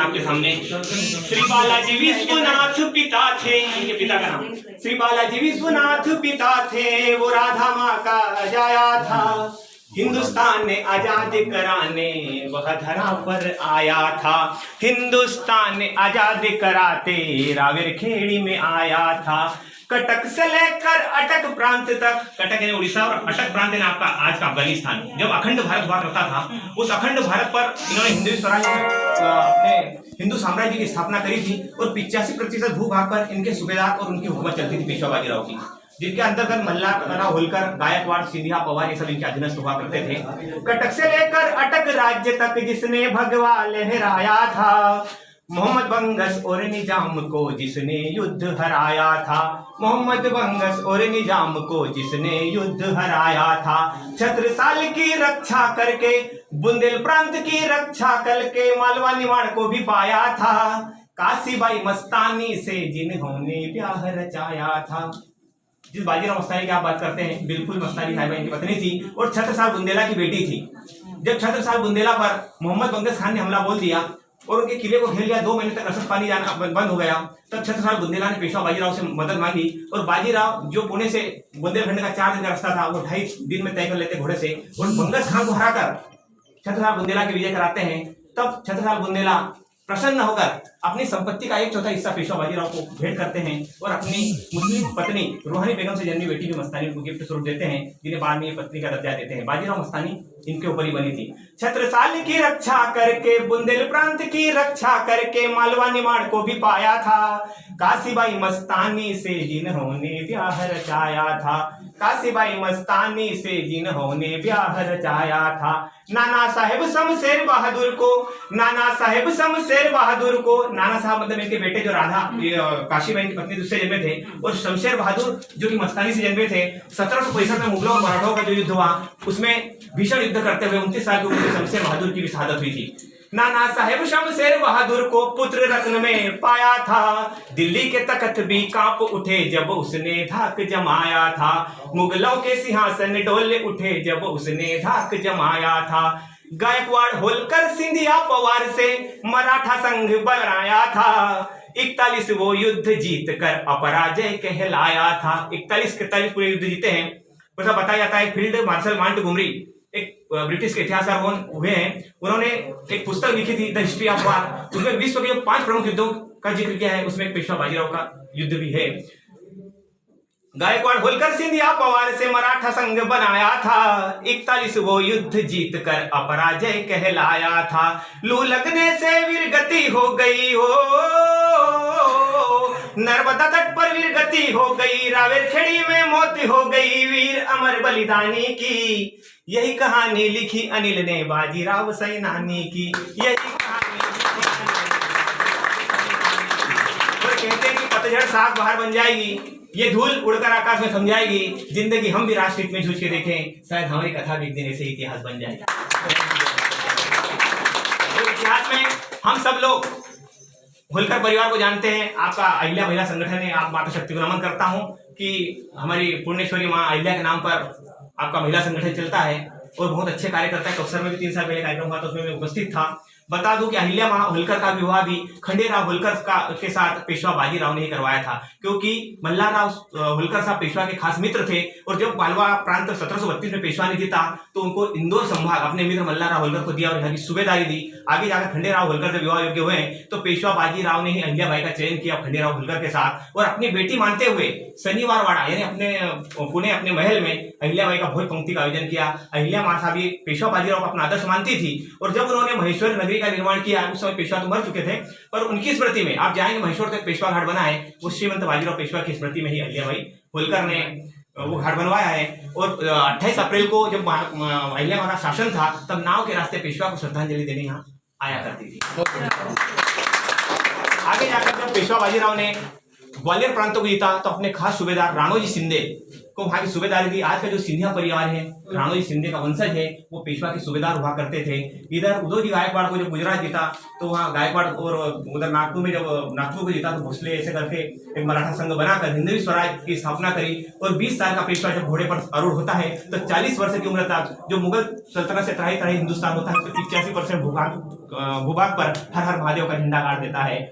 आपके सामने। श्री बालाजी विश्वनाथ पिता थे, ये पिता का नाम। श्री बालाजी विश्वनाथ पिता थे, वो राधा माँ का जाया था। हिंदुस्तान ने आजाद कराने वह धरा पर आया था। हिंदुस्तान ने आजाद कराते रावेरखेड़ी में आया था। कटक से लेकर अटक प्रांत तक, कटक यानी उड़ीसा और अटक प्रांत यानी आपका आज का अफगानिस्तान, जब अखंड भारत हुआ करता था उस अखंड भारत पर इन्होंने हिंदू स्वराज अपने हिंदू साम्राज्य की स्थापना करी थी। और 85% भूभाग पर इनके सूबेदार और उनकी हुकूमत चलती थी पेशवा बाजीराव की, जिनके अंतर्गत मल्हार, होलकर, गायकवाड़, सिंधिया, पवार ये सब इनके अधीनस्थ हुआ करते थे। कटक से लेकर अटक राज्य तक जिसने भगवा लहराया था, मोहम्मद बंगस और निजाम को जिसने युद्ध हराया था। मोहम्मद बंगस और निजाम को जिसने युद्ध हराया था। छत्रसाल की रक्षा करके, बुंदेल प्रांत की रक्षा करके मालवा निमाड़ को भी पाया था। काशीबाई मस्तानी से जिन्होंने प्यार रचाया था। जिस बाजीराव मस्तानी की आप बात करते हैं, बिल्कुल मस्तानी साहिबा इनकी पत्नी थी और छत्रसाल बुंदेला की बेटी थी। जब छत्रसाल बुंदेला पर मोहम्मद बंगस खान ने हमला बोल दिया और उनके किले को घेर लिया, 2 महीने तक रसद पानी जाना बंद हो गया, तब छत्रसाल बुंदेला ने पेशवा बाजीराव से मदद मांगी। और बाजीराव जो पुणे से बुंदेलखंड का 4 दिन का रास्ता था वो 2.5 दिन में तय कर लेते घोड़े से, और बंगस खान को हराकर छत्रसाल बुंदेला की विजय कराते हैं। तब छत्रसाल बुंदेला प्रसन्न होकर अपनी संपत्ति का 1/4 हिस्सा पेशवा बाजीराव को भेंट करते हैं और अपनी मुस्लिम पत्नी रूहानी बेगम से जन्मी बेटी भी मस्तानी को गिफ्ट स्वरूप देते हैं, जिन्हें बाद में पत्नी का दर्जा देते हैं। बाजीराव मस्तानी इनके ऊपर ही बनी थी। छत्रसाल की रक्षा करके, बुंदेल प्रांत की रक्षा करके मालवा निमाड़ को भी पाया था। काशीबाई मस्तानी से जिन्होंने ब्याह रचाया था। काशीबाई मस्तानी से जिन्होंने ब्याह रचाया था। नाना साहेब शमशेर बहादुर को, नाना साहेब शमशेर बहादुर को, नाना साहब मतलब इनके बेटे जो राधा काशीबाई की पत्नी दूसरे जन्मे थे, और शमशेर बहादुर जो कि मस्तानी से जन्मे थे। 1765 में मुगलों और मराठों का जो युद्ध हुआ उसमें भीषण युद्ध करते हुए 29 साल की उम्र में शमशेर बहादुर की भी शहादत हुई थी। नाना साहेब शमशेर बहादुर को पुत्र रत्न में पाया था। दिल्ली के तख्त भी कांप उठे जब उसने धाक जमाया था। मुगलों के सिंहासन डोले उठे जब उसने धाक जमाया था। गायकवाड़, होलकर, सिंधिया, पवार से मराठा संघ बनाया था। 41 वो युद्ध जीत कर अपराजय कहलाया था। 41 पूरे युद्ध जीते हैं। ऐसा बताया जाता है फील्ड मार्शल मॉन्टगोमरी एक ब्रिटिश के इतिहासकार हुए हैं, उन्होंने एक पुस्तक लिखी थी द हिस्ट्री ऑफ वार, उसमें विश्व के 5 प्रमुख युद्धों का जिक्र किया है, उसमें एक पेशवा बाजीराव का युद्ध भी है। गायकवाड़, होलकर, सिंधिया, पवार से मराठा संघ बनाया था। 41 वो युद्ध जीत कर अपराजय कहलाया था। लू लगने से वीरगति हो गई हो, नर्मदा तट पर वीरगति हो गई। रावेरखेड़ी में मौत हो गई वीर अमर बलिदानी की। यही कहानी लिखी अनिल ने बाजीराव सैनानी की। यही कहानी कहते हैं कि पतझड़ साग बाहर बन जाएगी, ये धूल उड़कर आकाश में थम जाएगी। जिंदगी हम भी राष्ट्रहित में जूझ के देखें, शायद हमारी कथा भी एक दिन ऐसे इतिहास बन जाएगा। तो इतिहास में हम सब लोग होलकर परिवार को जानते हैं। आपका अहिल्या महिला संगठन है, आप माता शक्ति को नमन करता हूं कि हमारी पूर्णेश्वरी माँ अहिल्या के नाम पर आपका महिला संगठन चलता है और बहुत अच्छे कार्य करता है। अक्सर में भी 3 साल पहले कार्यक्रम हुआ था, उसमें मैं उपस्थित था। बता दूं कि अहिल्या माँ होलकर का विवाह भी खंडेराव होलकर के साथ पेशवा बाजीराव ने ही करवाया था, क्योंकि मल्हारराव होलकर साहब पेशवा के खास मित्र थे। और जब मालवा प्रांत 1732 में पेशवा ने जीता तो उनको इंदौर संभाग अपने मित्र मल्हारराव होलकर को दिया और यहाँ की सूबेदारी दी। आगे जाकर खंडेराव होलकर जब विवाह योग्य हुए तो पेशवा बाजीराव ने ही अहिल्या बाई का चयन किया खंडेराव होलकर के साथ, और अपनी बेटी मानते हुए शनिवार वाड़ा यानी अपने पुणे अपने महल में अहिल्या बाई का भोज पंक्ति का आयोजन किया। अहिल्या माँ साहब पेशवा बाजीराव को अपना आदर्श मानती थी, और जब उन्होंने महेश्वर नगरी का निर्माण किया, उस समय पेशवा तो मर चुके थे, पर उनकी स्मृति में आप जाएंगे महेश्वर तक पेशवा घाट बना है, उस श्रीमंत बाजीराव पेशवा की स्मृति में ही अहिल्या बाई होलकर ने वो घाट बनवाया है। और 28 अप्रैल को जब अहिल्या माँ का शासन था तब नाव के रास्ते पेशवा को श्रद्धांजलि देने यहाँ आया करती थी। आगे जाकर जब पेशवा बाजीराव ने ग्वालियर प्रांत को जीता तो अपने खास सूबेदार राणोजी शिंदे को वहां की सूबेदारी दी। आज का जो सिंधिया परिवार है, राणोजी शिंदे का वंशज है, वो पेशवा के सूबेदार हुआ करते थे। इधर उदयजी गायकवाड़ को जब गुजरात जीता तो वहाँ गायकवाड़ और उधर नागपुर में जब नागपुर को जीता तो भोसले ऐसे करके एक मराठा संघ बनाकर हिंदवी स्वराज की स्थापना करी। और 20 साल का पेशवा जब घोड़े पर आरूढ़ होता है तो 40 वर्ष की उम्र तक जो मुगल सल्तनत से त्राही त्राही हिंदुस्तान होता है तो 85% भूभाग पर हर हर महादेव का झंडा गाड़ देता है।